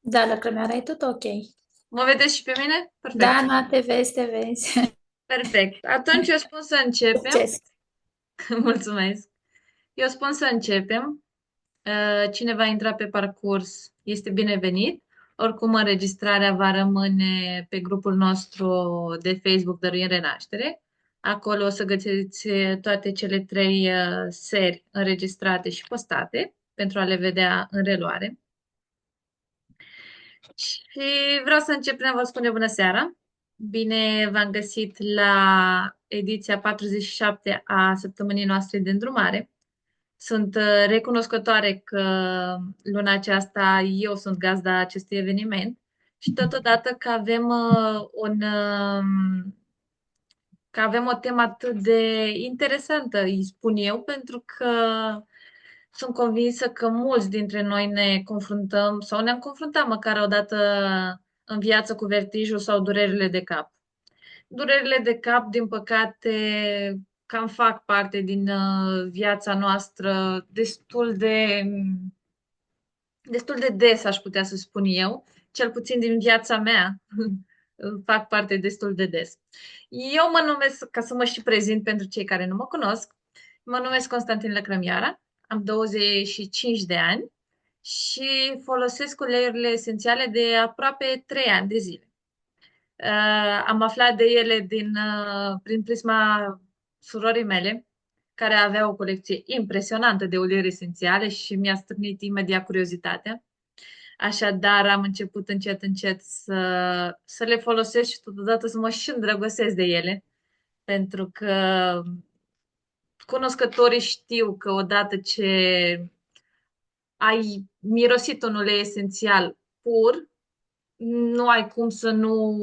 Da, la Crămiara e tot ok. Mă vedeți și pe mine? Da, Perfect. na, te vezi, te vezi. Perfect. Atunci eu spun să începem. Succes! Mulțumesc. Eu spun să începem. Cine va intra pe parcurs este binevenit. Oricum, înregistrarea va rămâne pe grupul nostru de Facebook Dăruim Renaștere. Acolo o să găsiți toate cele trei seri înregistrate și postate pentru a le vedea în reluare. Și vreau să încep prin a vă spune bună seara. Bine v-am găsit la ediția 47 a săptămânii noastre de îndrumare. Sunt recunoscătoare că luna aceasta eu sunt gazda acestui eveniment și totodată că avem o temă atât de interesantă, îi spun eu, pentru că sunt convinsă că mulți dintre noi ne confruntăm sau ne-am confruntat măcar o dată în viață cu vertijul sau durerile de cap. Durerile de cap, din păcate, cam fac parte din viața noastră destul de des, aș putea să spun eu, cel puțin din viața mea, fac parte destul de des. Eu mă numesc, ca să mă și prezint pentru cei care nu mă cunosc, mă numesc Constantin Lăcrămiara, am 25 de ani și folosesc uleiurile esențiale de aproape 3 ani de zile. Am aflat de ele prin prisma surorii mele, care avea o colecție impresionantă de uleiuri esențiale și mi-a stârnit imediat curiozitatea. Așadar, am început încet, încet să le folosesc și totodată să mă și îndrăgostesc de ele, pentru că cunoscătorii știu că odată ce ai mirosit un ulei esențial pur, nu ai cum să nu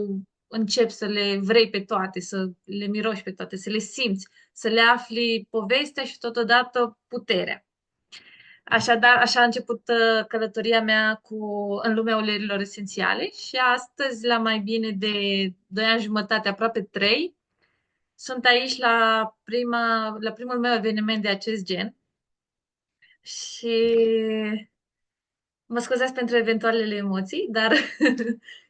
începi să le vrei pe toate, să le miroși pe toate, să le simți, să le afli povestea și totodată puterea. Așadar, așa a început călătoria mea în lumea uleiurilor esențiale și astăzi, la mai bine de 2 ani jumătate, aproape 3, sunt aici la primul meu eveniment de acest gen și mă scuzați pentru eventualele emoții, dar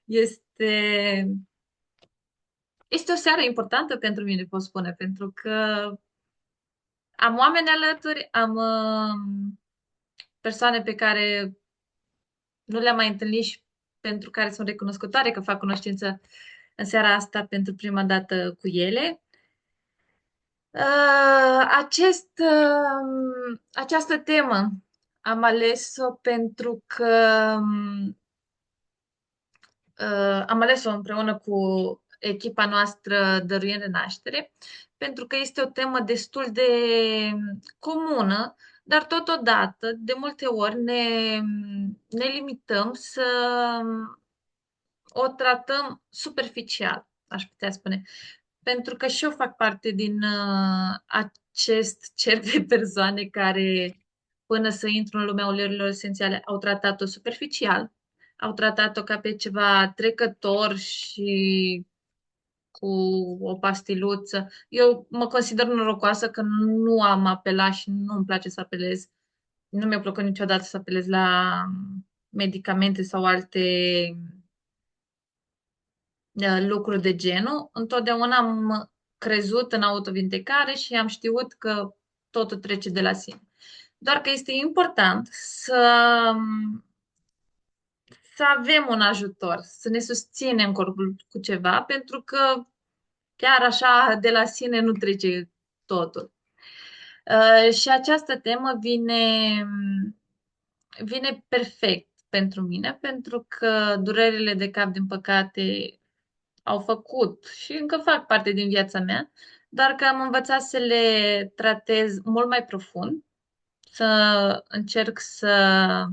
este Este o seară importantă pentru mine, pot spune, pentru că am oameni alături, am persoane pe care nu le-am mai întâlnit și pentru care sunt recunoscătoare că fac cunoștință în seara asta pentru prima dată cu ele. Această temă am ales-o pentru că am ales-o împreună cu echipa noastră Dăruiem Renaștere, pentru că este o temă destul de comună, dar totodată, de multe ori, ne limităm să o tratăm superficial, aș putea spune. Pentru că și eu fac parte din acest cerc de persoane care, până să intru în lumea uleiurilor esențiale, au tratat-o superficial, au tratat-o ca pe ceva trecător și cu o pastiluță. Eu mă consider norocoasă că nu am apelat și nu îmi place să apelez. Nu mi-a plăcut niciodată să apelez la medicamente sau alte lucruri de genul. Întotdeauna am crezut în autovindecare și am știut că totul trece de la sine. Doar că este important să avem un ajutor, să ne susținem corpul cu ceva, pentru că chiar așa de la sine nu trece totul. Și această temă vine perfect pentru mine, pentru că durerile de cap, din păcate, au făcut și încă fac parte din viața mea, dar că am învățat să le tratez mult mai profund, să încerc să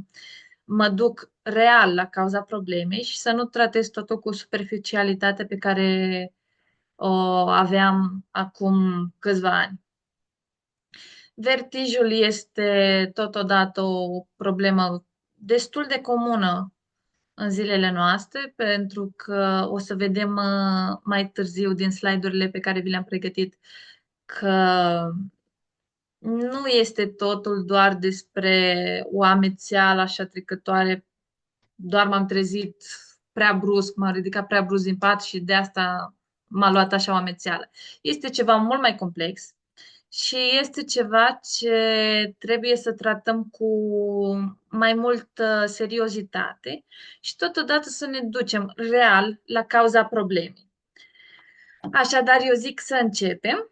mă duc real la cauza problemei și să nu tratez totul cu superficialitatea pe care o aveam acum câțiva ani. Vertijul este totodată o problemă destul de comună în zilele noastre, pentru că o să vedem mai târziu din slide-urile pe care vi le-am pregătit că nu este totul doar despre o amețeală așa trecătoare doar m-am trezit prea brusc, m-am ridicat prea brusc din pat și de asta m-a luat așa o amețeală. Este ceva mult mai complex și este ceva ce trebuie să tratăm cu mai multă seriozitate și totodată să ne ducem real la cauza problemei. Așadar, eu zic să începem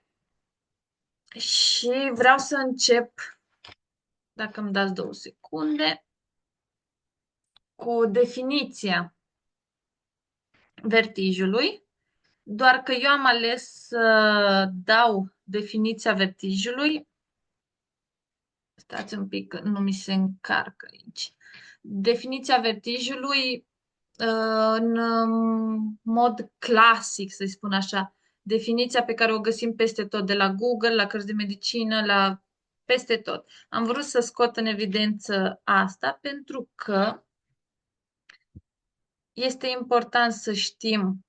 și vreau să încep, dacă îmi dați 2 secunde, cu definiția vertijului, doar că eu am ales să dau definiția vertijului. Stați un pic, că nu mi se încarcă aici. Definiția vertijului în mod clasic, să-i spun așa, definiția pe care o găsim peste tot, de la Google, la cărți de medicină, la peste tot. Am vrut să scot în evidență asta pentru că este important să știm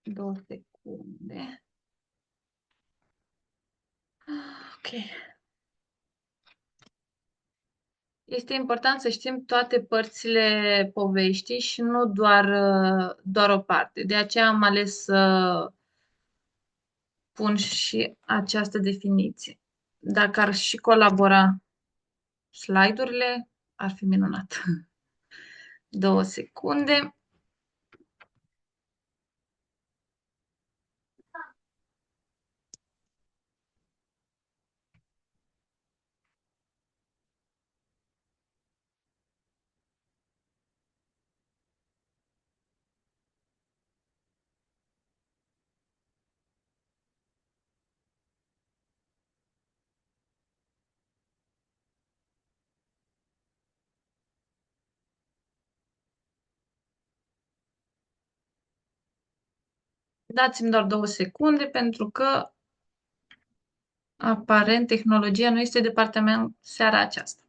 2 secunde. Ok. Este important să știm toate părțile poveștii și nu doar o parte. De aceea am ales să pun și această definiție. Dacă ar și colabora slide-urile, ar fi minunat. 2 secunde. Dați-mi doar 2 secunde pentru că aparent tehnologia nu este de partea mea seara aceasta.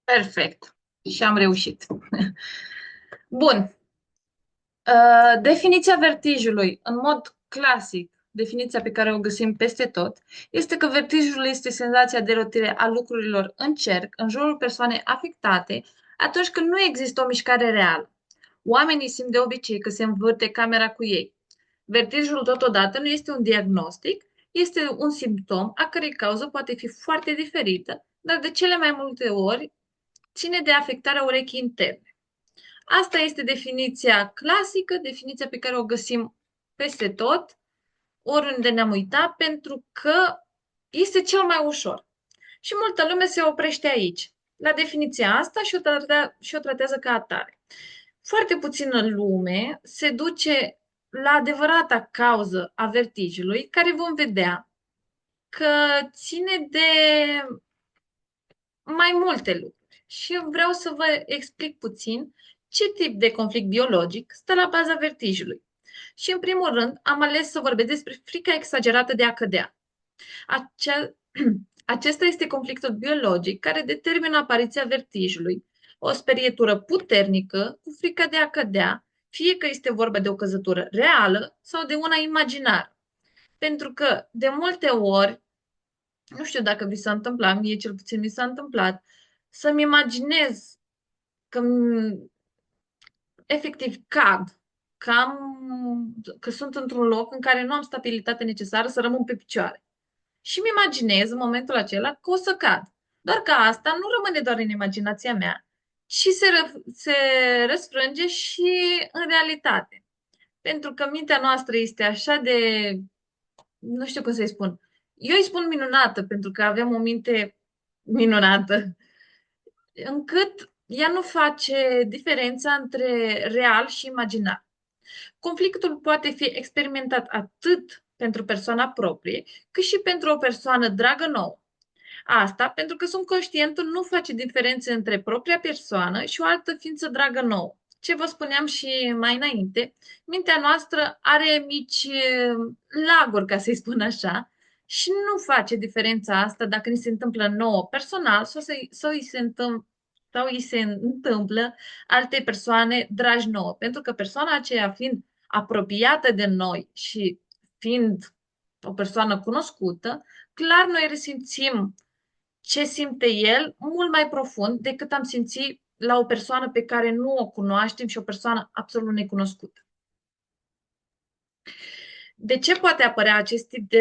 Perfect. Și am reușit. Bun. Definiția vertijului, în mod clasic, definiția pe care o găsim peste tot, este că vertijul este senzația de rotire a lucrurilor în cerc, în jurul persoanei afectate, atunci când nu există o mișcare reală. Oamenii simt de obicei că se învârte camera cu ei. Vertijul totodată nu este un diagnostic, este un simptom a cărei cauză poate fi foarte diferită, dar de cele mai multe ori ține de afectarea urechii interne. Asta este definiția clasică, definiția pe care o găsim peste tot, oriunde ne-am uitat, pentru că este cel mai ușor. Și multă lume se oprește aici, la definiția asta și o tratează ca atare. Foarte puțină lume se duce la adevărata cauză a vertijului, care vom vedea că ține de mai multe lucruri. Și eu vreau să vă explic puțin ce tip de conflict biologic stă la baza vertijului. Și în primul rând am ales să vorbesc despre frica exagerată de a cădea. Acesta este conflictul biologic care determină apariția vertijului, o sperietură puternică cu frica de a cădea, fie că este vorba de o căzătură reală sau de una imaginară. Pentru că, de multe ori, nu știu dacă vi s-a întâmplat, mie cel puțin mi s-a întâmplat, să-mi imaginez că efectiv cad, că sunt într-un loc în care nu am stabilitate necesară să rămân pe picioare. Și îmi imaginez în momentul acela că o să cad. Doar că asta nu rămâne doar în imaginația mea, ci se răsfrânge și în realitate. Pentru că mintea noastră este așa de, nu știu cum să-i spun, eu îi spun minunată pentru că avem o minte minunată, încât ea nu face diferența între real și imaginar. Conflictul poate fi experimentat atât pentru persoana proprie, cât și pentru o persoană dragă nouă. Asta pentru că subconștientul nu face diferențe între propria persoană și o altă ființă dragă nouă. Ce vă spuneam și mai înainte, mintea noastră are mici laguri, ca să-i spun așa, și nu face diferența asta dacă ni se întâmplă nouă personal sau îi se întâmplă alte persoane dragi nouă. Pentru că persoana aceea fiind apropiată de noi și fiind o persoană cunoscută, clar noi resimțim ce simte el mult mai profund decât am simțit la o persoană pe care nu o cunoaștem și o persoană absolut necunoscută. De ce poate apărea acest tip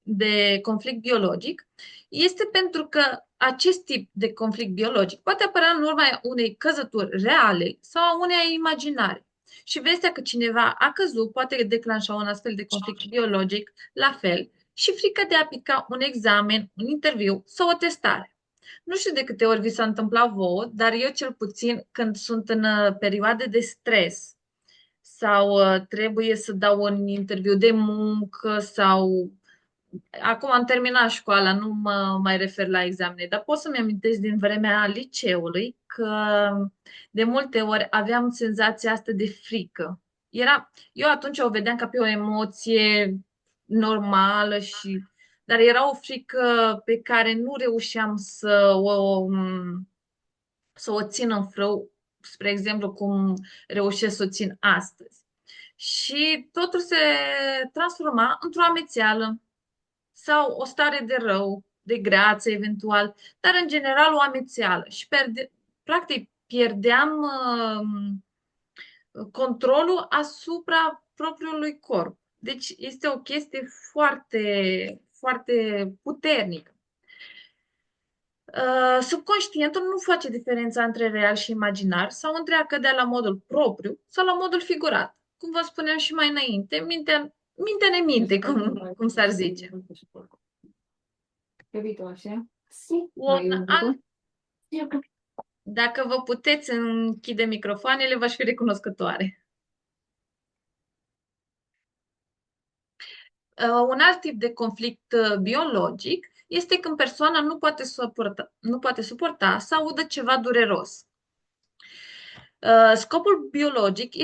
de conflict biologic? Este pentru că acest tip de conflict biologic poate apărea în urma unei căzături reale sau a uneia imaginare. Și vestea că cineva a căzut poate declanșa un astfel de conflict biologic la fel și frica de a pica un examen, un interviu sau o testare. Nu știu de câte ori vi s-a întâmplat vouă, dar eu cel puțin când sunt în perioade de stres sau trebuie să dau un interviu de muncă sau acum am terminat școala, nu mă mai refer la examene, dar pot să-mi amintesc din vremea liceului că de multe ori aveam senzația asta de frică. Eu atunci o vedeam ca pe o emoție normală dar era o frică pe care nu reușeam să o țin în frâu, spre exemplu, cum reușesc să o țin astăzi. Și totul se transforma într-o amețeală sau o stare de rău, de greață eventual, dar în general o amețeală. Și practic pierdeam controlul asupra propriului corp. Deci este o chestie foarte, foarte puternică. Subconștientul nu face diferența între real și imaginar sau între a cădea la modul propriu sau la modul figurat. Cum vă spuneam și mai înainte, mintea ne minte, cum s-ar zice. Un alt, dacă vă puteți închide microfoanele, v-aș fi recunoscătoare. Un alt tip de conflict biologic este când persoana nu poate suporta să audă ceva dureros. Scopul biologic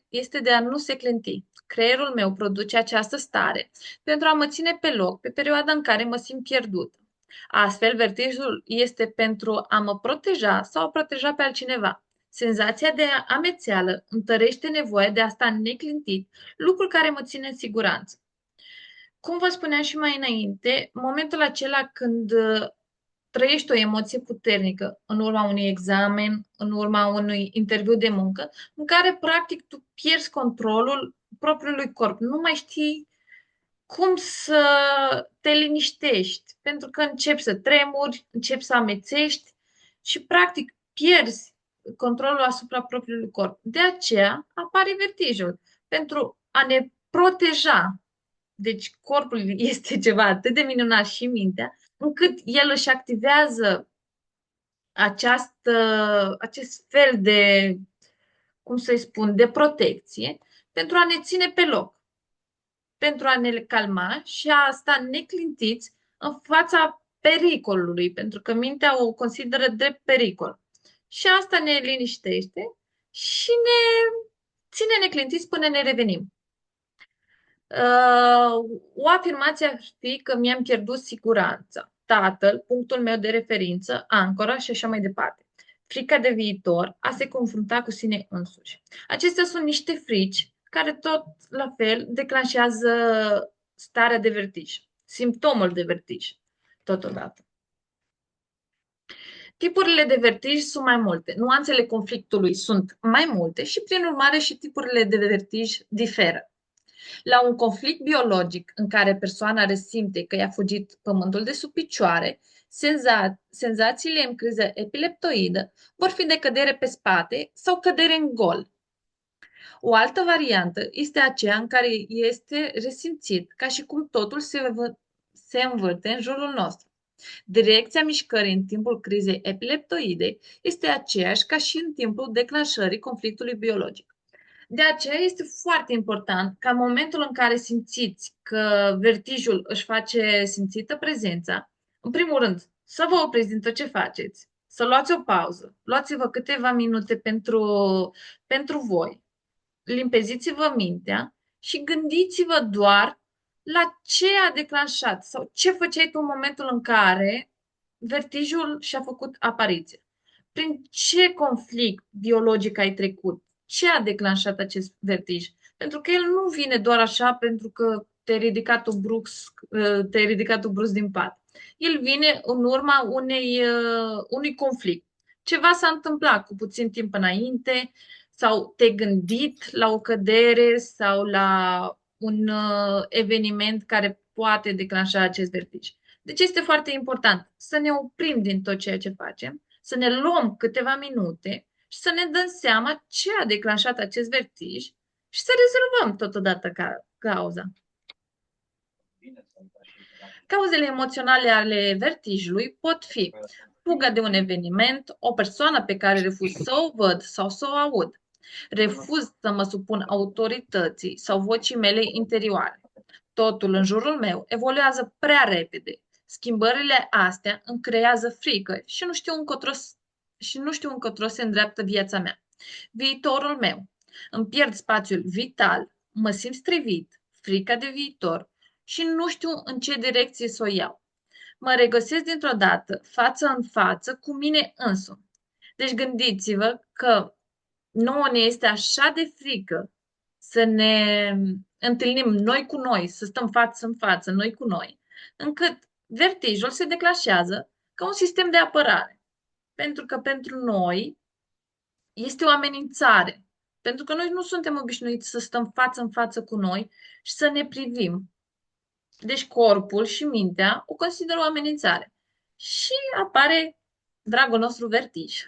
este de a nu se clinti. Creierul meu produce această stare pentru a mă ține pe loc pe perioada în care mă simt pierdut. Astfel, vertijul este pentru a mă proteja sau a proteja pe altcineva. Senzația de amețeală întărește nevoia de a sta neclintit, lucru care mă ține în siguranță. Cum vă spuneam și mai înainte, momentul acela când trăiești o emoție puternică în urma unui examen, în urma unui interviu de muncă, în care practic tu pierzi controlul propriului corp. Nu mai știi cum să te liniștești, pentru că începi să tremuri, începi să amețești și practic pierzi controlul asupra propriului corp. De aceea apare vertijul, pentru a ne proteja. Deci corpul este ceva atât de minunat și mintea, încât el își activează acest fel de, cum să-i spun, de protecție pentru a ne ține pe loc, pentru a ne calma și a sta neclintiți în fața pericolului, pentru că mintea o consideră drept pericol. Și asta ne liniștește și ne ține neclintiți până ne revenim. O afirmație ar fi că mi-am pierdut siguranța, tatăl, punctul meu de referință, ancora și așa mai departe. Frica de viitor, a se confrunta cu sine însuși. Acestea sunt niște frici care tot la fel declanșează starea de vertij, simptomul de vertij, totodată. Tipurile de vertij sunt mai multe, nuanțele conflictului sunt mai multe și, prin urmare, și tipurile de vertij diferă. La un conflict biologic în care persoana resimte că i-a fugit pământul de sub picioare, senzațiile în criză epileptoidă vor fi de cădere pe spate sau cădere în gol. O altă variantă este aceea în care este resimțit ca și cum totul se învârte în jurul nostru. Direcția mișcării în timpul crizei epileptoide este aceeași ca și în timpul declanșării conflictului biologic. De aceea este foarte important ca în momentul în care simțiți că vertijul își face simțită prezența, în primul rând, să vă opriți din tot ce faceți, să luați o pauză, luați-vă câteva minute pentru voi, limpeziți-vă mintea și gândiți-vă doar la ce a declanșat sau ce făceai tu în momentul în care vertijul și-a făcut apariție. Prin ce conflict biologic ai trecut? Ce a declanșat acest vertij? Pentru că el nu vine doar așa pentru că te-ai ridicat tu brusc din pat. El vine în urma unui conflict. Ceva s-a întâmplat cu puțin timp înainte, sau te-ai gândit la o cădere sau la un eveniment care poate declanșa acest vertij. Deci este foarte important să ne oprim din tot ceea ce facem, să ne luăm câteva minute și să ne dăm seama ce a declanșat acest vertij și să rezolvăm totodată cauza. Cauzele emoționale ale vertijului pot fi fuga de un eveniment, o persoană pe care refuz să o văd sau să o aud, refuz să mă supun autorității sau vocii mele interioare. Totul în jurul meu evoluează prea repede. Schimbările astea îmi creează frică și nu știu încotro se îndreaptă viața mea. Viitorul meu. Îmi pierd spațiul vital, mă simt strivit, frica de viitor și nu știu în ce direcție să o iau. Mă regăsesc dintr-o dată, față în față, cu mine însumi. Deci gândiți-vă că nouă ne este așa de frică să ne întâlnim noi cu noi, să stăm față în față, noi cu noi, încât vertijul se declanșează ca un sistem de apărare. Pentru că pentru noi este o amenințare. Pentru că noi nu suntem obișnuiți să stăm față în față cu noi și să ne privim. Deci corpul și mintea o consideră o amenințare. Și apare dragul nostru vertij.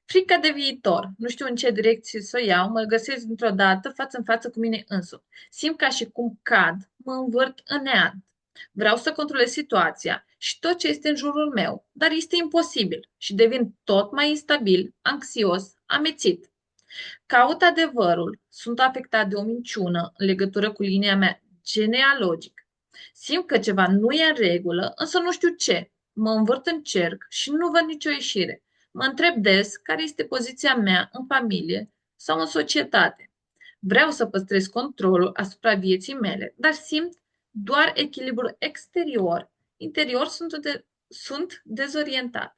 Frica de viitor. Nu știu în ce direcție să o iau, mă găsesc dintr-o dată față în față cu mine însumi. Simt ca și cum cad, mă învârt în neant. Vreau să controlez situația și tot ce este în jurul meu, dar este imposibil și devin tot mai instabil, anxios, amețit. Caut adevărul, sunt afectat de o minciună în legătură cu linia mea genealogică. Simt că ceva nu e în regulă, însă nu știu ce. Mă învârt în cerc și nu văd nicio ieșire. Mă întreb des care este poziția mea în familie sau în societate. Vreau să păstrez controlul asupra vieții mele, dar simt doar echilibru exterior. Interior sunt dezorientat.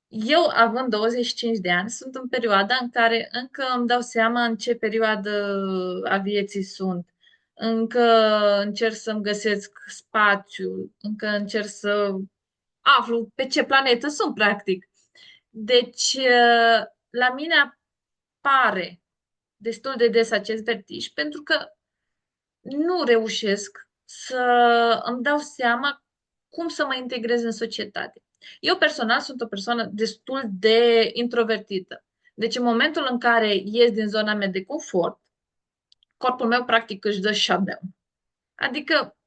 Eu, având 25 de ani, sunt în perioada în care încă îmi dau seama în ce perioadă a vieții sunt. Încă încerc să-mi găsesc spațiul, încă încerc să aflu pe ce planetă sunt, practic. Deci, la mine apare destul de des acest vertij, pentru că nu reușesc să îmi dau seama cum să mă integrez în societate. Eu personal sunt o persoană destul de introvertită. Deci în momentul în care ies din zona mea de confort, corpul meu practic își dă shutdown. Adică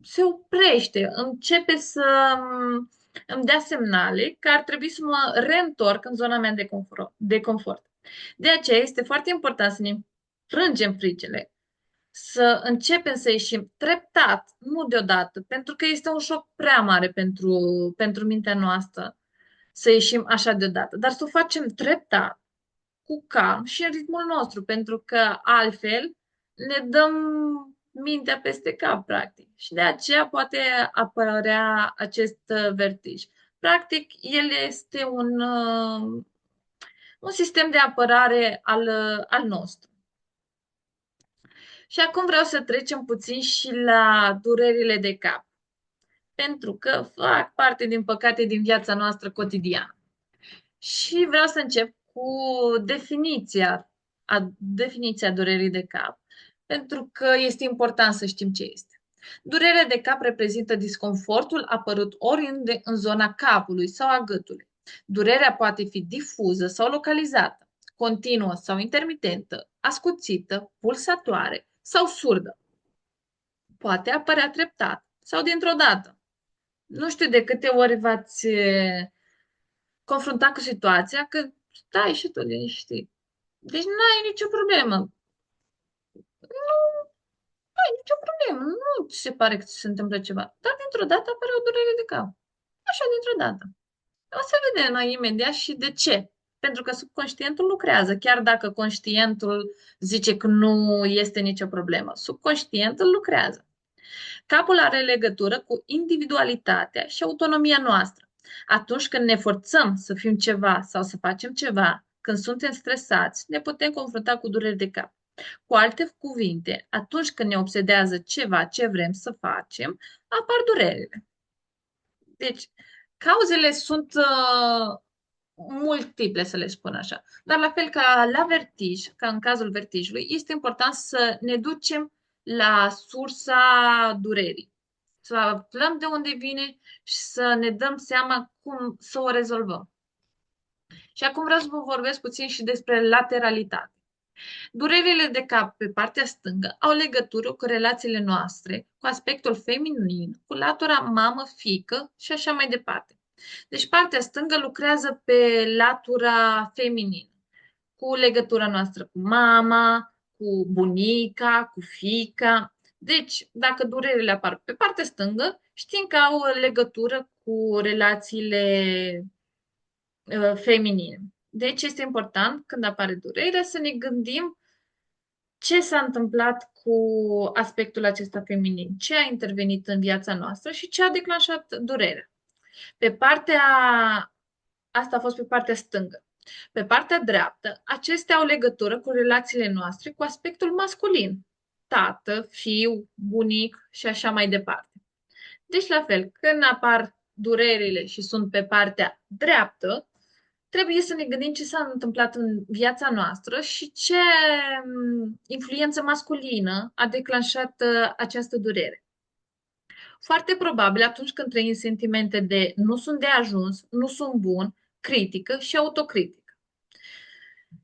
se oprește, începe să îmi dea semnale că ar trebui să mă reîntorc în zona mea de confort. De aceea este foarte important să ne frângem fricile, să începem să ieșim treptat, nu deodată, pentru că este un șoc prea mare pentru mintea noastră să ieșim așa deodată, dar să o facem treptat, cu calm și în ritmul nostru, pentru că altfel ne dăm mintea peste cap, practic. Și de aceea poate apărea acest vertij. Practic, el este un sistem de apărare al nostru. Și acum vreau să trecem puțin și la durerile de cap, pentru că fac parte, din păcate, din viața noastră cotidiană. Și vreau să încep cu definiția durerii de cap, pentru că este important să știm ce este. Durerea de cap reprezintă disconfortul apărut oriunde în zona capului sau a gâtului. Durerea poate fi difuză sau localizată, continuă sau intermitentă, ascuțită, pulsatoare sau surdă. Poate apărea treptat sau dintr-o dată. Nu știu de câte ori v-ați confruntat cu situația că stai și tu liniștit. Deci nu ai nicio problemă. Nicio problemă, nu ți se pare că ți se întâmplă ceva, dar dintr-o dată apare o durere de cap. Așa, dintr-o dată. O să vedem noi imediat și de ce. Pentru că subconștientul lucrează, chiar dacă conștientul zice că nu este nicio problemă. Subconștientul lucrează. Capul are legătură cu individualitatea și autonomia noastră. Atunci când ne forțăm să fim ceva sau să facem ceva, când suntem stresați, ne putem confrunta cu dureri de cap. Cu alte cuvinte, atunci când ne obsedează ceva ce vrem să facem, apar durerile. Deci, cauzele sunt multiple, să le spun așa. Dar la fel ca la vertij, ca în cazul vertijului, este important să ne ducem la sursa durerii. Să aflăm de unde vine și să ne dăm seama cum să o rezolvăm. Și acum vreau să vă vorbesc puțin și despre lateralitate. Durerile de cap pe partea stângă au legătură cu relațiile noastre, cu aspectul feminin, cu latura mamă-fică și așa mai departe. Deci partea stângă lucrează pe latura feminină, cu legătura noastră cu mama, cu bunica, cu fiica. Deci, dacă durerile apar pe partea stângă, știm că au o legătură cu relațiile feminine. Deci este important când apare durerea să ne gândim ce s-a întâmplat cu aspectul acesta feminin, ce a intervenit în viața noastră și ce a declanșat durerea. Pe partea asta a fost pe partea stângă. Pe partea dreaptă, acestea au legătură cu relațiile noastre cu aspectul masculin, tată, fiu, bunic și așa mai departe. Deci, la fel, când apar durerile și sunt pe partea dreaptă, trebuie să ne gândim ce s-a întâmplat în viața noastră și ce influență masculină a declanșat această durere. Foarte probabil atunci când trăim sentimente de nu sunt de ajuns, nu sunt bun, critică și autocritică.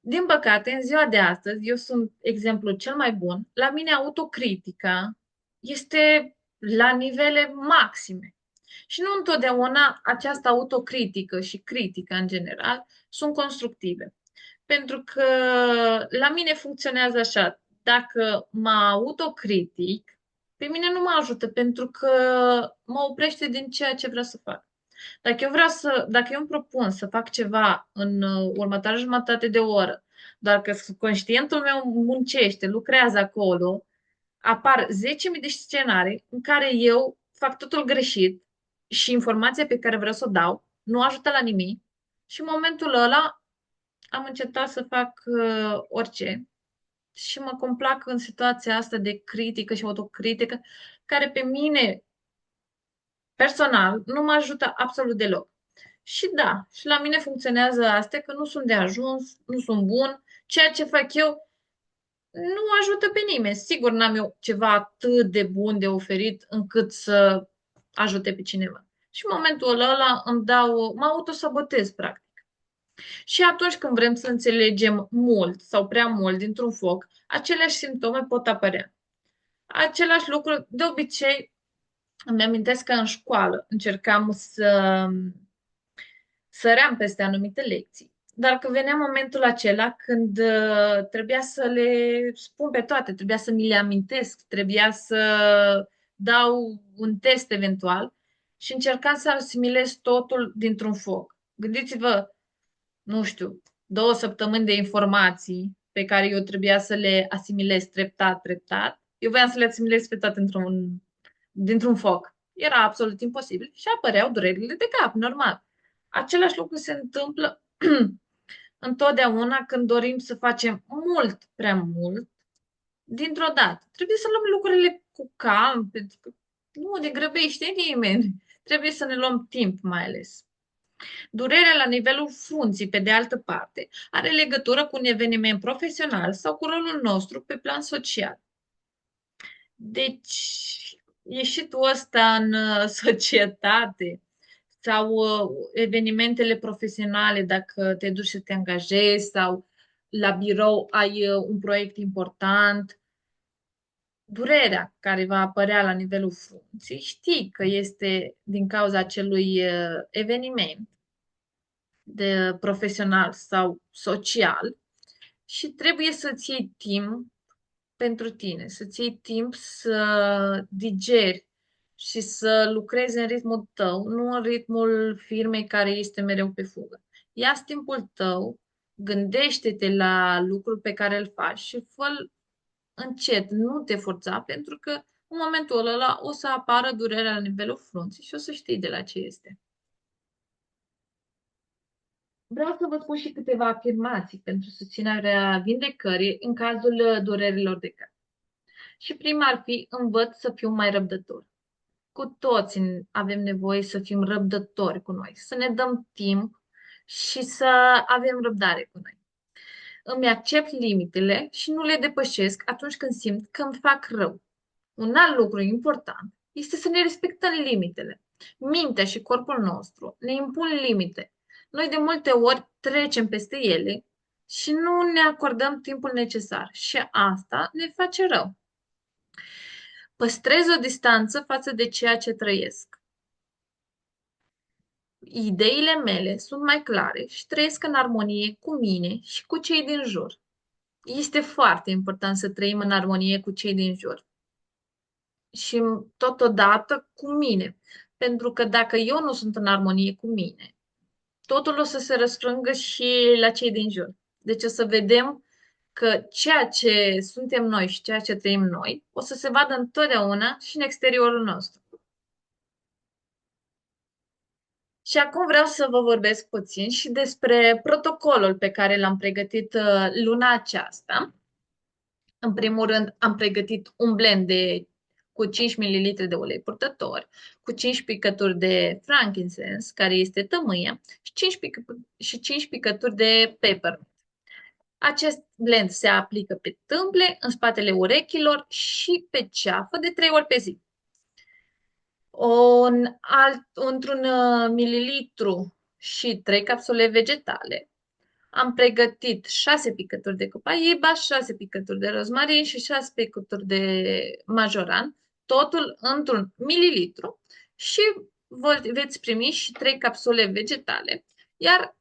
Din păcate, în ziua de astăzi, eu sunt exemplul cel mai bun, la mine autocritica este la nivele maxime. Și nu întotdeauna această autocritică și critică în general sunt constructive. Pentru că la mine funcționează așa. Dacă mă autocritic, pe mine nu mă ajută pentru că mă oprește din ceea ce vreau să fac. Dacă eu îmi propun să fac ceva în următoarea jumătate de oră, doar că conștientul meu muncește, lucrează acolo, apar 10.000 de scenarii în care eu fac totul greșit și informația pe care vreau să o dau nu ajută la nimic și în momentul ăla am încetat să fac orice și mă complac în situația asta de critică și autocritică care pe mine personal nu mă ajută absolut deloc. Și da, și la mine funcționează astea că nu sunt de ajuns, nu sunt bun, ceea ce fac eu nu ajută pe nimeni. Sigur, n-am eu ceva atât de bun de oferit încât să ajute pe cineva. Și în momentul ăla mă autosabotez, practic. Și atunci când vrem să înțelegem mult sau prea mult dintr-un foc, aceleași simptome pot apărea. Același lucru, de obicei, îmi amintesc că în școală încercam să săream peste anumite lecții. Dar când venea momentul acela când trebuia să le spun pe toate, trebuia să mi le amintesc, trebuia să dau un test eventual și încercam să asimilez totul dintr-un foc. Gândiți-vă, nu știu, 2 săptămâni de informații pe care eu trebuia să le asimilez treptat, treptat. Eu voiam să le asimilez pe toate dintr-un foc. Era absolut imposibil și apăreau durerile de cap, normal. Același lucru se întâmplă întotdeauna când dorim să facem mult, prea mult, dintr-o dată. Trebuie să luăm lucrurile cu calm, pentru că nu ne grăbește nimeni. Trebuie să ne luăm timp, mai ales. Durerea la nivelul frunții, pe de altă parte, are legătură cu un eveniment profesional sau cu rolul nostru pe plan social. Deci, ieșitul ăsta în societate sau evenimentele profesionale, dacă te duci să te angajezi sau la birou ai un proiect important, durerea care va apărea la nivelul frunții, știi că este din cauza acelui eveniment de profesional sau social și trebuie să-ți iei timp pentru tine, să-ți iei timp să digeri și să lucrezi în ritmul tău, nu în ritmul firmei care este mereu pe fugă. Ia-ți timpul tău, gândește-te la lucrul pe care îl faci și fă încet, nu te forța, pentru că în momentul ăla o să apară durerea la nivelul frunții și o să știi de la ce este. Vreau să vă spun și câteva afirmații pentru susținerea vindecării în cazul durerilor de cap. Și prima ar fi, învăț să fiu mai răbdător. Cu toți avem nevoie să fim răbdători cu noi, să ne dăm timp și să avem răbdare cu noi. Îmi accept limitele și nu le depășesc atunci când simt că îmi fac rău. Un alt lucru important este să ne respectăm limitele. Mintea și corpul nostru ne impun limite. Noi de multe ori trecem peste ele și nu ne acordăm timpul necesar și asta ne face rău. Păstrez o distanță față de ceea ce trăiesc. Ideile mele sunt mai clare și trăiesc în armonie cu mine și cu cei din jur. Este foarte important să trăim în armonie cu cei din jur și totodată cu mine. Pentru că dacă eu nu sunt în armonie cu mine, totul o să se răsfrângă și la cei din jur. Deci o să vedem că ceea ce suntem noi și ceea ce trăim noi o să se vadă întotdeauna și în exteriorul nostru. Și acum vreau să vă vorbesc puțin și despre protocolul pe care l-am pregătit luna aceasta. În primul rând, am pregătit un blend cu 5 ml de ulei purtător, cu 5 picături de frankincense, care este tămâie, și 5 picături de pepper. Acest blend se aplică pe tâmple, în spatele urechilor și pe ceafă de 3 ori pe zi. Într-un mililitru și 3 capsule vegetale. Am pregătit 6 picături de copaiba, 6 picături de rozmarin și 6 picături de majoran, totul într-un mililitru și veți primi și 3 capsule vegetale, iar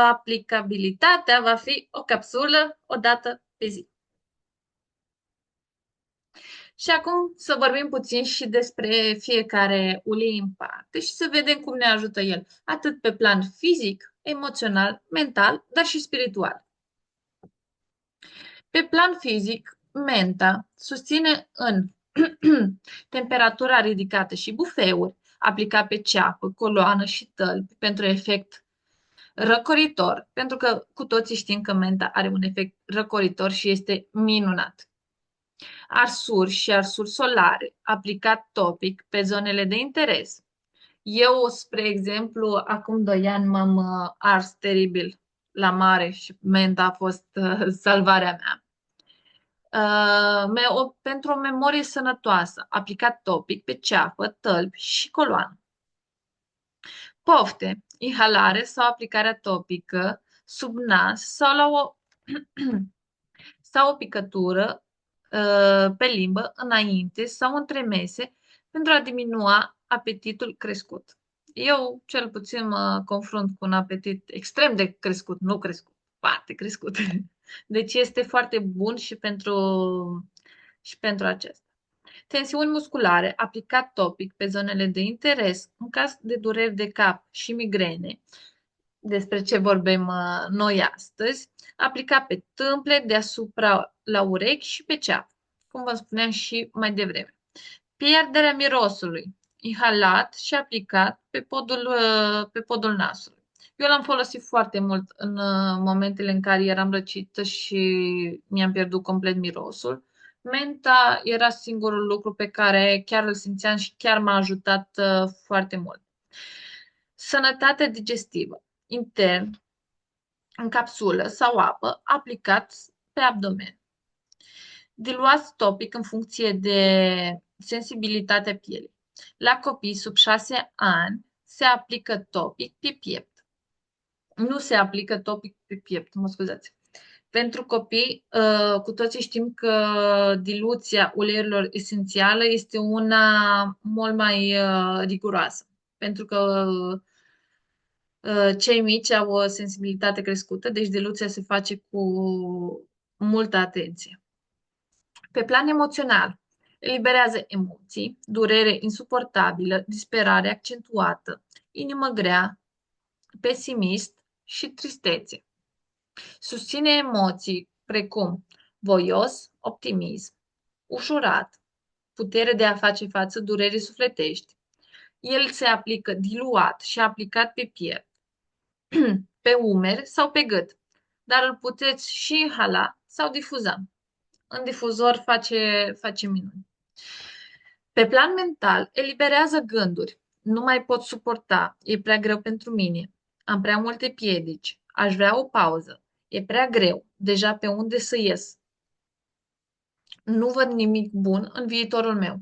aplicabilitatea va fi o capsulă o dată pe zi. Și acum să vorbim puțin și despre fiecare ulei în parte și să vedem cum ne ajută el, atât pe plan fizic, emoțional, mental, dar și spiritual. Pe plan fizic, menta susține în temperatura ridicată și bufeuri, aplicat pe ceapă, coloană și tălpi pentru efect răcoritor, pentru că cu toții știm că menta are un efect răcoritor și este minunat. Arsuri și arsuri solare, aplicat topic pe zonele de interes. Eu, spre exemplu, acum 2 ani m-am ars teribil la mare și menta a fost salvarea mea. Pentru o memorie sănătoasă, aplicat topic pe ceafă, tălpi și coloană. Pofte, inhalare sau aplicarea topică sub nas sau sau o picătură pe limbă înainte sau între mese pentru a diminua apetitul crescut. Eu, cel puțin, mă confrunt cu un apetit extrem de crescut, nu crescut, foarte crescut. Deci este foarte bun și pentru acesta. Tensiuni musculare, aplicat topic pe zonele de interes în caz de dureri de cap și migrene, despre ce vorbim noi astăzi, aplicat pe tâmple, deasupra la urechi și pe ceafă, cum vă spuneam și mai devreme. Pierderea mirosului, inhalat și aplicat pe podul nasului. Eu l-am folosit foarte mult în momentele în care eram răcită și mi-am pierdut complet mirosul. Menta era singurul lucru pe care chiar îl simțeam și chiar m-a ajutat foarte mult. Sănătate digestivă, intern, în capsulă sau apă, aplicat pe abdomen. Diluați topic în funcție de sensibilitatea pielii. La copii sub 6 ani se aplică topic pe piept. Nu se aplică topic pe piept, mă scuzați. Pentru copii, cu toții știm că diluția uleiurilor esențiale este una mult mai riguroasă. Pentru că cei mici au o sensibilitate crescută, deci diluția se face cu multă atenție. Pe plan emoțional, eliberează emoții, durere insuportabilă, disperare accentuată, inimă grea, pesimist și tristețe. Susține emoții precum voios, optimism, ușurat, putere de a face față durerii sufletești. El se aplică diluat și aplicat pe piept, pe umeri sau pe gât, dar îl puteți și inhala sau difuza. În difuzor face minuni. Pe plan mental, eliberează gânduri. Nu mai pot suporta, e prea greu pentru mine. Am prea multe piedici. Aș vrea o pauză. E prea greu. Deja pe unde să ies? Nu văd nimic bun în viitorul meu.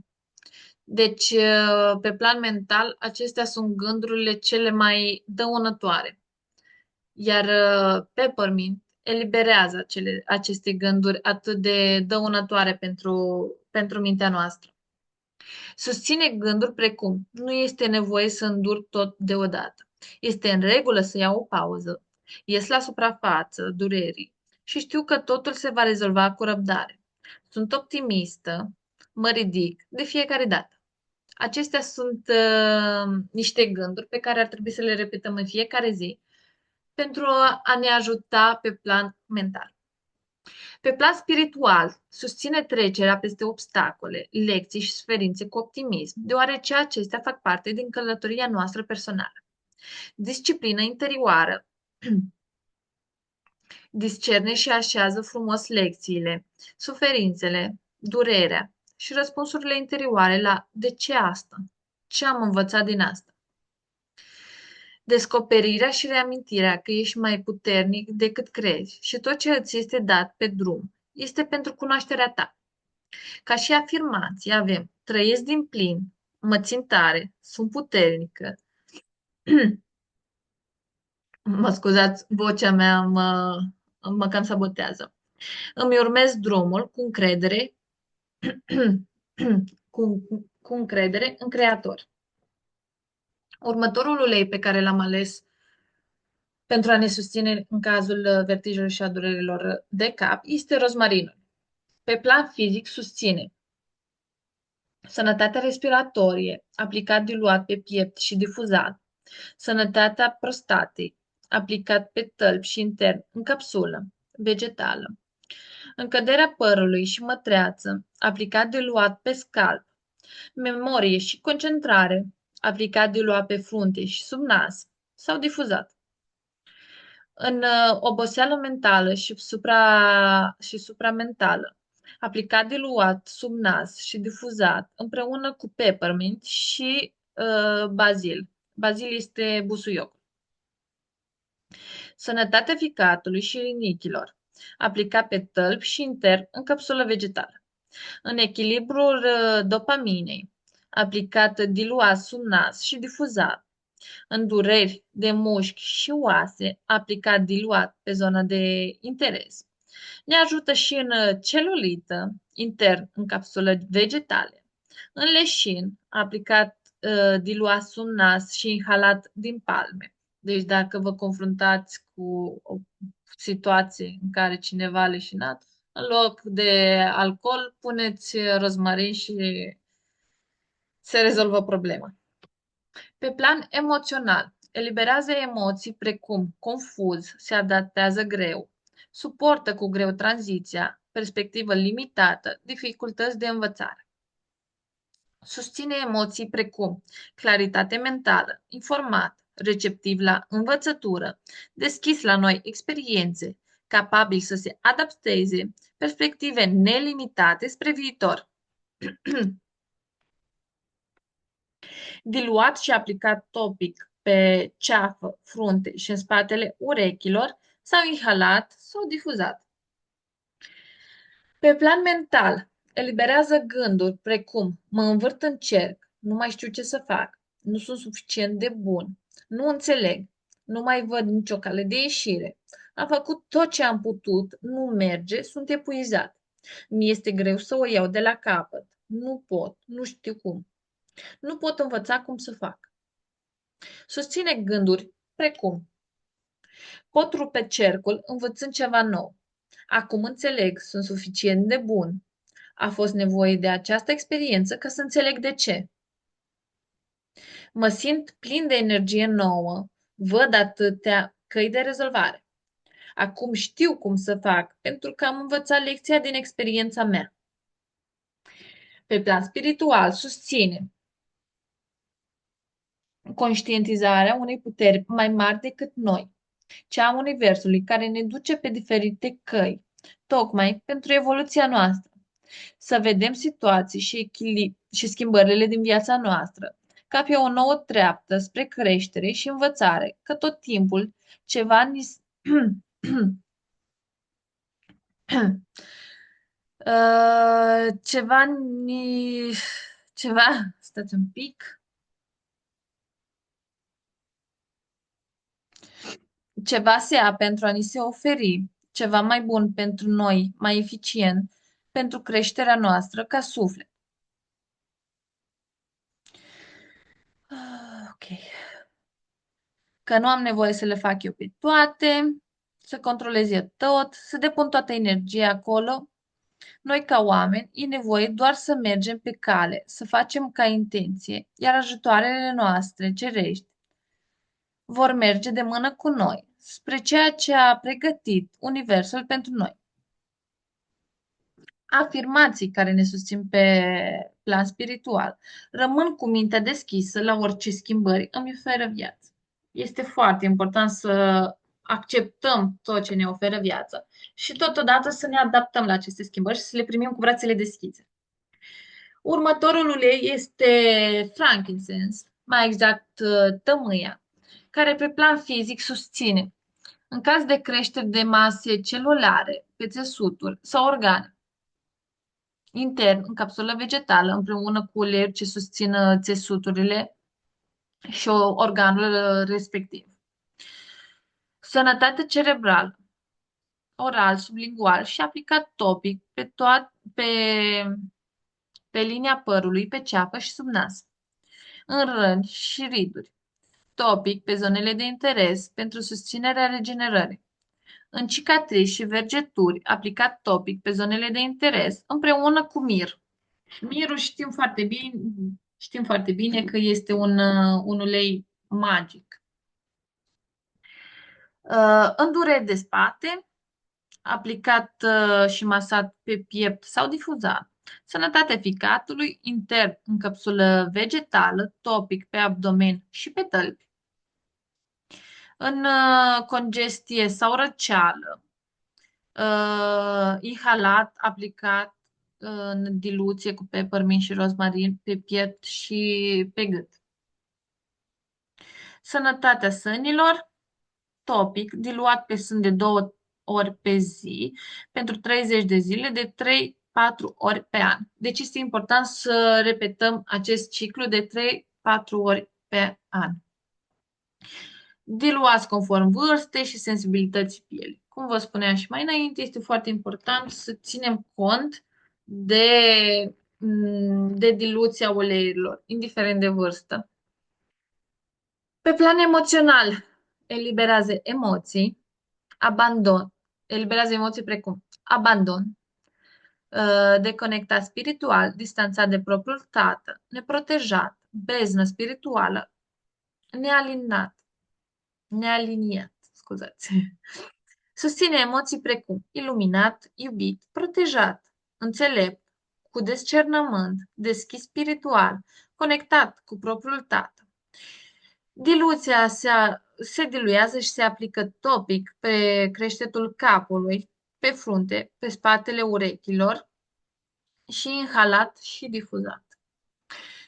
Deci, pe plan mental, acestea sunt gândurile cele mai dăunătoare. Iar Peppermint eliberează aceste gânduri atât de dăunătoare pentru mintea noastră. Susține gânduri precum: nu este nevoie să îndur tot deodată. Este în regulă să iau o pauză. Ies la suprafață durerii și știu că totul se va rezolva cu răbdare. Sunt optimistă, mă ridic de fiecare dată. Acestea sunt niște gânduri pe care ar trebui să le repetăm în fiecare zi pentru a ne ajuta pe plan mental. Pe plan spiritual, susține trecerea peste obstacole, lecții și suferințe cu optimism, deoarece acestea fac parte din călătoria noastră personală. Disciplină interioară discerne și așează frumos lecțiile, suferințele, durerea și răspunsurile interioare la de ce asta? Ce am învățat din asta? Descoperirea și reamintirea că ești mai puternic decât crezi și tot ce îți este dat pe drum este pentru cunoașterea ta. Ca și afirmație avem: trăiesc din plin, mă țin tare, sunt puternică. Mă scuzați, vocea mea mă cam sabotează. Îmi urmez drumul cu încredere, cu încredere în Creator. Următorul ulei pe care l-am ales pentru a ne susține în cazul vertijelor și a durerilor de cap este rozmarinul. Pe plan fizic susține sănătatea respiratorie, aplicat diluat pe piept și difuzat, sănătatea prostatei, aplicat pe tălpi și intern în capsulă vegetală, încăderea părului și mătreață, aplicat diluat pe scalp, memorie și concentrare, aplicat diluat pe frunte și sub nas sau difuzat. În oboseală mentală și supramentală, aplicat diluat sub nas și difuzat împreună cu peppermint și bazil. Bazil este busuioc. Sănătatea ficatului și rinichilor, aplicat pe tălpi și intern în capsulă vegetală. În echilibrul dopaminei, aplicat diluat sub nas și difuzat. În dureri de mușchi și oase, aplicat diluat pe zona de interes. Ne ajută și în celulită, intern în capsulă vegetale. În leșin, aplicat diluat sub nas și inhalat din palme. Deci dacă vă confruntați cu o situație în care cineva a leșinat, în loc de alcool, puneți rozmarin și se rezolvă problema. Pe plan emoțional, eliberează emoții precum confuz, se adaptează greu, suportă cu greu tranziția, perspectivă limitată, dificultăți de învățare. Susține emoții precum claritate mentală, informat, receptiv la învățătură, deschis la noi experiențe, capabil să se adapteze, perspective nelimitate spre viitor. Diluat și aplicat topic pe ceafă, frunte și în spatele urechilor sau inhalat sau difuzat. Pe plan mental, eliberează gânduri precum mă învârt în cerc, nu mai știu ce să fac, nu sunt suficient de bun, nu înțeleg, nu mai văd nicio cale de ieșire, am făcut tot ce am putut, nu merge, sunt epuizat. Mi este greu să o iau de la capăt, nu pot, nu știu cum. Nu pot învăța cum să fac. Susține gânduri precum pot rupe cercul învățând ceva nou. Acum înțeleg, sunt suficient de bun. A fost nevoie de această experiență ca să înțeleg de ce. Mă simt plin de energie nouă, văd atâtea căi de rezolvare. Acum știu cum să fac, pentru că am învățat lecția din experiența mea. Pe plan spiritual, susține conștientizarea unei puteri mai mari decât noi, cea a Universului, care ne duce pe diferite căi, tocmai pentru evoluția noastră. Să vedem situații și schimbările din viața noastră ca pe o nouă treaptă spre creștere și învățare, că tot timpul ceva ni ceva ni stați un pic, ceva se ia pentru a ni se oferi ceva mai bun pentru noi, mai eficient, pentru creșterea noastră ca suflet. Ok. Că nu am nevoie să le fac eu pe toate, să controlez eu tot, să depun toată energia acolo. Noi, ca oameni, e nevoie doar să mergem pe cale, să facem ca intenție, iar ajutoarele noastre cerești vor merge de mână cu noi, spre ceea ce a pregătit Universul pentru noi. Afirmații care ne susțin pe plan spiritual. Rămân cu mintea deschisă la orice schimbări îmi oferă viață. Este foarte important să acceptăm tot ce ne oferă viața și totodată să ne adaptăm la aceste schimbări și să le primim cu brațele deschise. Următorul ulei este frankincense, mai exact tămâia, care pe plan fizic susține în caz de creștere de mase celulare pe țesuturi sau organe intern, în capsulă vegetală, împreună cu uleiuri ce susțin țesuturile și organul respectiv. Sănătate cerebrală, oral, sublingual și aplicat topic pe linia părului, pe ceafă și sub nas, în răni și riduri. Topic pe zonele de interes pentru susținerea regenerării. În cicatrici și vergeturi, aplicat topic pe zonele de interes, împreună cu mir. Mirul știm foarte bine că este un ulei magic. În dureri de spate, aplicat și masat pe piept sau difuzat. Sănătatea ficatului intern în capsulă vegetală, topic pe abdomen și pe tălpi. În congestie sau răceală, inhalat, aplicat în diluție cu peppermint și rozmarin pe piept și pe gât. Sănătatea sânilor, topic, diluat pe sân de 2 ori pe zi, pentru 30 de zile, de 3-4 ori pe an. Deci este important să repetăm acest ciclu de 3-4 ori pe an. Diluați conform vârstei și sensibilității pielii. Cum vă spuneam și mai înainte, este foarte important să ținem cont de diluția uleiurilor, indiferent de vârstă. Pe plan emoțional, eliberează emoții, eliberează emoții precum abandon, deconectat spiritual, distanțat de propriul tată, neprotejat, beznă spirituală, nealiniat, scuzați. Susține emoții precum iluminat, iubit, protejat, înțelept, cu discernământ, deschis spiritual, conectat cu propriul tată. Diluția se diluează și se aplică topic pe creștetul capului, pe frunte, pe spatele urechilor și inhalat și difuzat.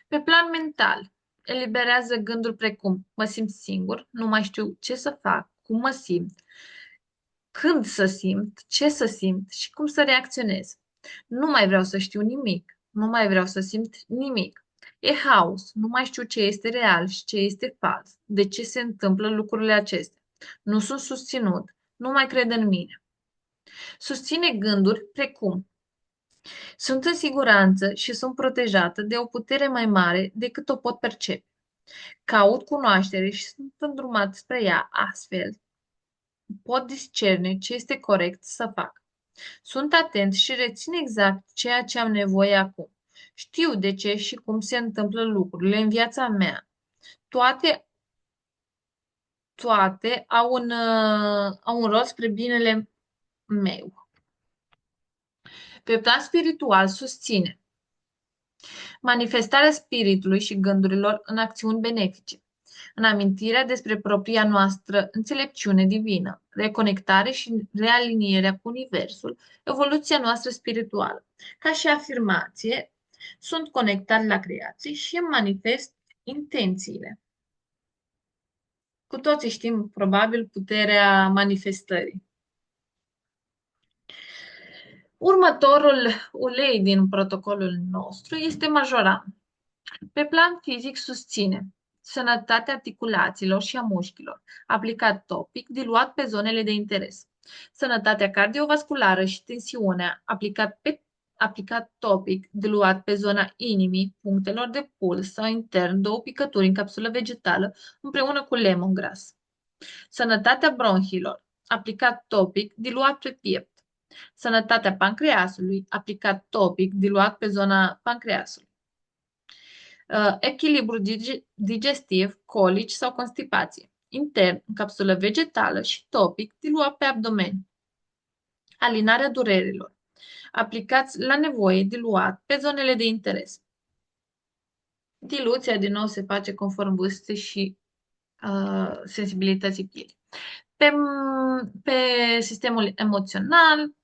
Pe plan mental, eliberează gânduri precum mă simt singur, nu mai știu ce să fac, cum mă simt, când să simt, ce să simt și cum să reacționez. Nu mai vreau să știu nimic, nu mai vreau să simt nimic. E haos, nu mai știu ce este real și ce este fals, de ce se întâmplă lucrurile acestea. Nu sunt susținut, nu mai cred în mine. Susține gânduri precum sunt în siguranță și sunt protejată de o putere mai mare decât o pot percepe. Caut cunoaștere și sunt îndrumat spre ea astfel. Pot discerne ce este corect să fac. Sunt atent și rețin exact ceea ce am nevoie acum. Știu de ce și cum se întâmplă lucrurile în viața mea. Toate, toate au un rol spre binele meu. Pe plan spiritual susține manifestarea spiritului și gândurilor în acțiuni benefice, în amintirea despre propria noastră înțelepciune divină, reconectare și realinierea cu Universul, evoluția noastră spirituală. Ca și afirmație, sunt conectat la creație și îmi manifest intențiile. Cu toții știm, probabil, puterea manifestării. Următorul ulei din protocolul nostru este majoram. Pe plan fizic susține sănătatea articulațiilor și a mușchilor, aplicat topic, diluat pe zonele de interes. Sănătatea cardiovasculară și tensiunea, aplicat topic, diluat pe zona inimii, punctelor de puls sau intern, 2 picături în capsulă vegetală, împreună cu lemongrass. Sănătatea bronhilor, aplicat topic, diluat pe piept. Sănătatea pancreasului, aplicat topic, diluat pe zona pancreasului. Echilibru digestiv, colici sau constipație. Intern, în capsulă vegetală și topic, diluat pe abdomen. Alinarea durerilor. Aplicați la nevoie, diluat pe zonele de interes. Diluția, din nou, se face conform vârstei și sensibilității pielii. Pe sistemul emoțional,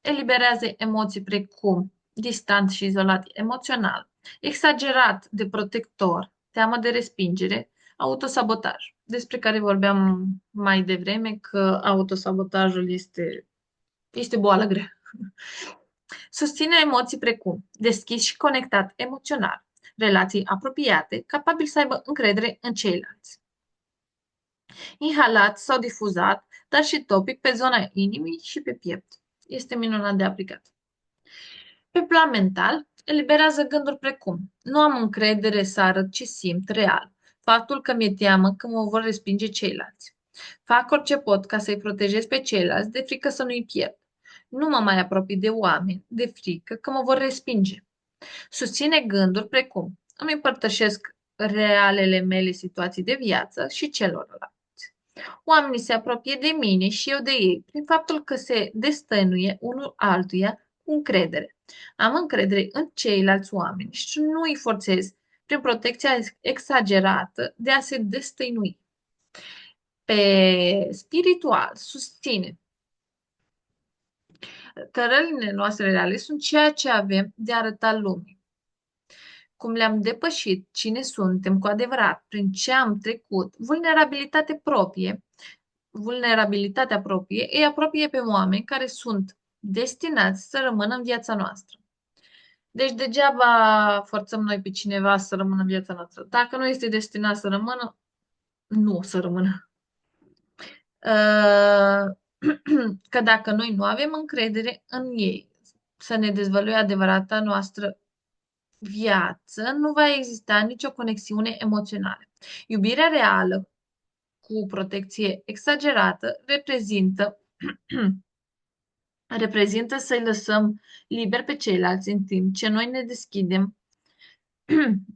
eliberează emoții precum distant și izolat emoțional, exagerat de protector, teamă de respingere, autosabotaj, despre care vorbeam mai devreme că autosabotajul este boală grea. Susține emoții precum deschis și conectat emoțional, relații apropiate, capabil să aibă încredere în ceilalți. Inhalat sau difuzat, dar și topic pe zona inimii și pe piept. Este minunat de aplicat. Pe plan mental, eliberează gânduri precum nu am încredere să arăt ce simt real, faptul că mi-e teamă că mă vor respinge ceilalți. Fac orice pot ca să-i protejez pe ceilalți de frică să nu-i pierd. Nu mă mai apropii de oameni de frică că mă vor respinge. Susține gânduri precum îmi împărtășesc realele mele situații de viață și celorlalți. Oamenii se apropie de mine și eu de ei prin faptul că se destăinuie unul altuia cu încredere. Am încredere în ceilalți oameni și nu îi forțez prin protecția exagerată de a se destăinui. Pe spiritual susține că rălile noastre reale sunt ceea ce avem de a arăta lumii. Cum le-am depășit, cine suntem cu adevărat, prin ce am trecut, vulnerabilitatea proprie îi apropie pe oameni care sunt destinați să rămână în viața noastră. Deci degeaba forțăm noi pe cineva să rămână în viața noastră. Dacă nu este destinat să rămână, nu o să rămână. Uh, Că dacă noi nu avem încredere în ei să ne dezvăluie adevărata noastră viață, nu va exista nicio conexiune emoțională. Iubirea reală cu protecție exagerată reprezintă să-i lăsăm liber pe ceilalți în timp ce noi ne deschidem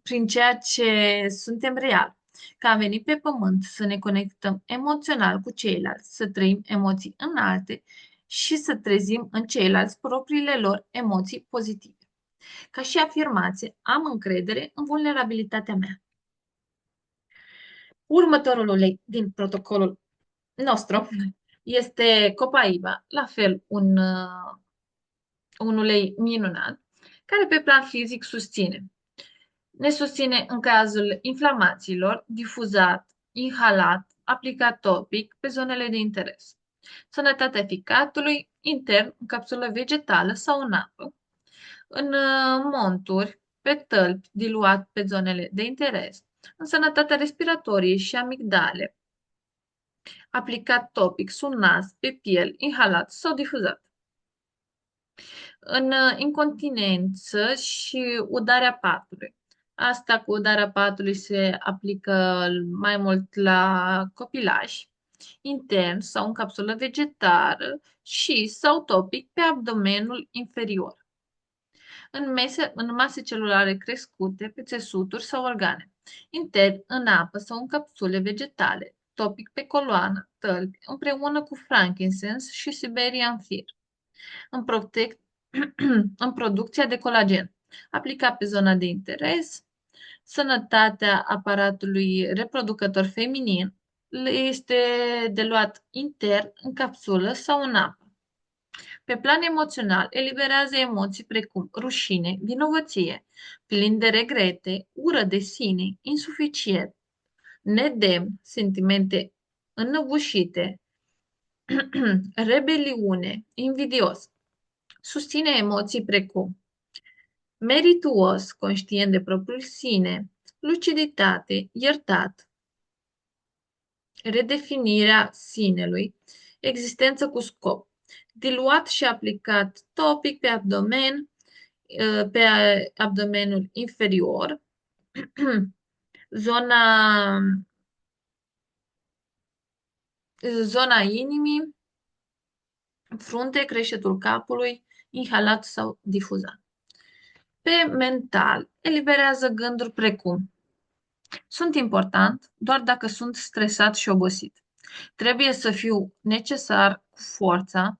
prin ceea ce suntem real. Că am venit pe pământ să ne conectăm emoțional cu ceilalți, să trăim emoții înalte și să trezim în ceilalți propriile lor emoții pozitive. Ca și afirmație, am încredere în vulnerabilitatea mea. Următorul ulei din protocolul nostru este copaiba, la fel un ulei minunat, care pe plan fizic ne susține în cazul inflamațiilor, difuzat, inhalat, aplicat topic pe zonele de interes. Sănătatea ficatului, intern, în capsulă vegetală sau în apă, în monturi, pe tălpi, diluat pe zonele de interes, în sănătatea respiratorie și amigdale, aplicat topic sub nas, pe piel, inhalat sau difuzat. În incontinență și udarea patului. Asta cu udarea patului se aplică mai mult la copilași. intern sau în capsulă vegetară și sau topic pe abdomenul inferior, în mase celulare crescute pe țesuturi sau organe, intern în apă sau în capsule vegetale, topic pe coloană, tălpi, împreună cu frankincense și Siberian fir, în, în producția de colagen, aplicat pe zona de interes, sănătatea aparatului reproducător feminin, este de luat intern, în capsulă sau în apă. Pe plan emoțional, eliberează emoții precum rușine, vinovăție, plin de regrete, ură de sine, insuficient, nedemn, sentimente înăbușite, rebeliune, invidios. Susține emoții precum merituos, conștient de propriul sine, luciditate, iertat, redefinirea sinelui, existență cu scop, diluat și aplicat topic pe abdomen, pe abdomenul inferior, zona, zona inimii, frunte, creștetul capului, inhalat sau difuzat. Pe mental, eliberează gânduri precum sunt important doar dacă sunt stresat și obosit. Trebuie să fiu necesar cu forța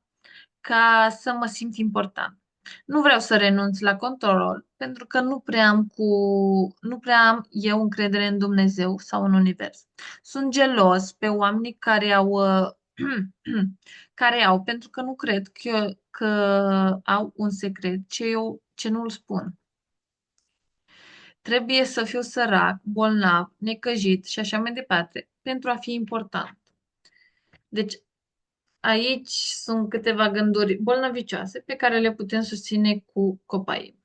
ca să mă simt important. Nu vreau să renunț la control pentru că nu prea am eu încredere în Dumnezeu sau în univers. Sunt gelos pe oamenii care au care au pentru că nu cred că au un secret ce nu-l spun. Trebuie să fiu sărac, bolnav, necăjit și așa mai departe pentru a fi important. Deci aici sunt câteva gânduri bolnăvicioase pe care le putem susține cu Copaiba.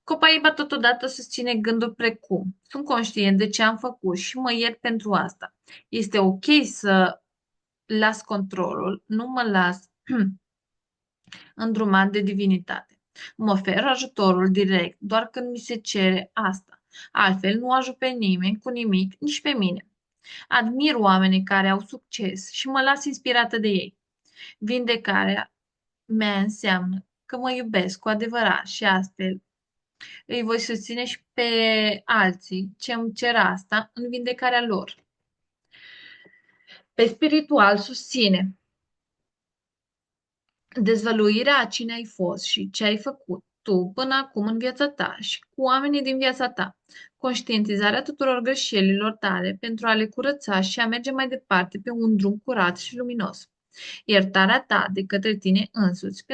Copaiba totodată susține gânduri precum sunt conștient de ce am făcut și mă iert pentru asta. Este ok să las controlul, nu mă las îndrumat de divinitate. Mă ofer ajutorul direct doar când mi se cere asta. Altfel nu ajut pe nimeni cu nimic, nici pe mine. Admir oamenii care au succes și mă las inspirată de ei. Vindecarea mea înseamnă că mă iubesc cu adevărat și astfel îi voi susține și pe alții ce îmi cer asta în vindecarea lor. Pe spiritual susține dezvăluirea a cine ai fost și ce ai făcut tu până acum în viața ta și cu oamenii din viața ta. Conștientizarea tuturor greșelilor tale pentru a le curăța și a merge mai departe pe un drum curat și luminos. Iertarea ta de către tine însuți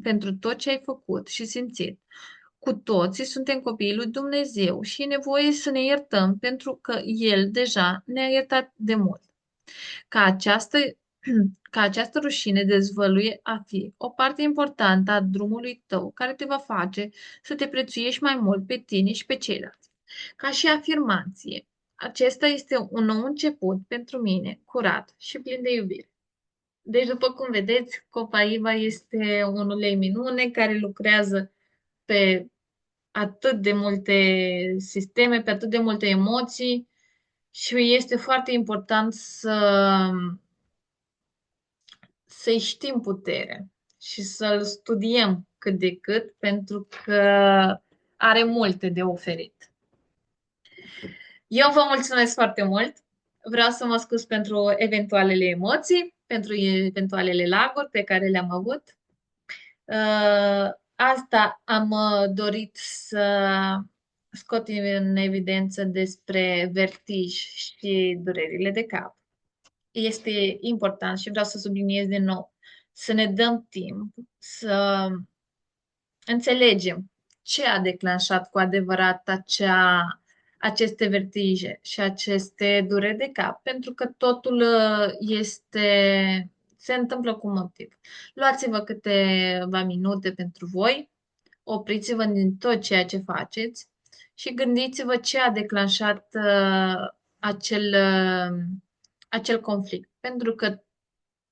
pentru tot ce ai făcut și simțit. Cu toții suntem copiii lui Dumnezeu și e nevoie să ne iertăm pentru că El deja ne-a iertat de mult. Ca această, ca această rușine dezvăluie a fi o parte importantă a drumului tău care te va face să te prețuiești mai mult pe tine și pe ceilalți. Ca și afirmație, acesta este un nou început pentru mine, curat și plin de iubire. Deci, după cum vedeți, Copaiba este un ulei minune care lucrează pe atât de multe sisteme, pe atât de multe emoții și este foarte important să-i știm putere și să-l studiem cât de cât, pentru că are multe de oferit. Eu vă mulțumesc foarte mult. Vreau să mă scuz pentru eventualele emoții, pentru eventualele laguri pe care le-am avut. Asta am dorit să scot în evidență despre vertij și durerile de cap. Este important și vreau să subliniez din nou să ne dăm timp să înțelegem ce a declanșat cu adevărat aceste vertije și aceste dureri de cap, pentru că totul se întâmplă cu motiv. Luați-vă câteva minute pentru voi, opriți-vă din tot ceea ce faceți și gândiți-vă ce a declanșat acel conflict. Pentru că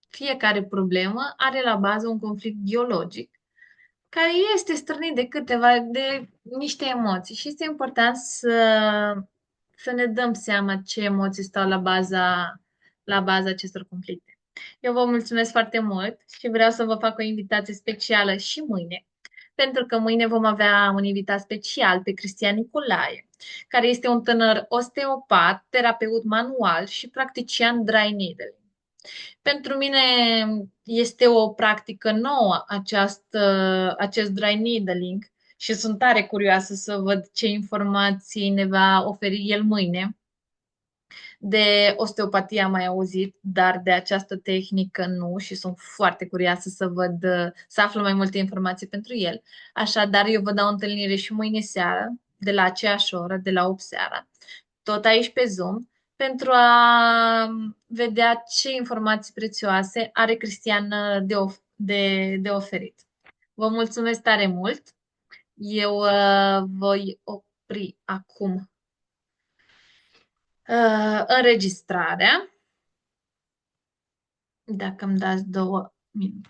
fiecare problemă are la bază un conflict biologic care este strânit de niște emoții și este important să ne dăm seama ce emoții stau la baza acestor conflicte. Eu vă mulțumesc foarte mult și vreau să vă fac o invitație specială și mâine, pentru că mâine vom avea un invitat special pe Cristian Nicolae, care este un tânăr osteopat, terapeut manual și practician dry needling. Pentru mine este o practică nouă acest dry needling și sunt tare curioasă să văd ce informații ne va oferi el mâine. De osteopatie am mai auzit, dar de această tehnică nu și sunt foarte curioasă să văd, să aflu mai multe informații pentru el. Așadar, eu vă dau o întâlnire și mâine seară, de la aceeași oră, de la 8 seara, tot aici pe Zoom, pentru a vedea ce informații prețioase are Cristian de oferit. Vă mulțumesc tare mult! Eu voi opri acum înregistrarea, dacă îmi dați 2 minute.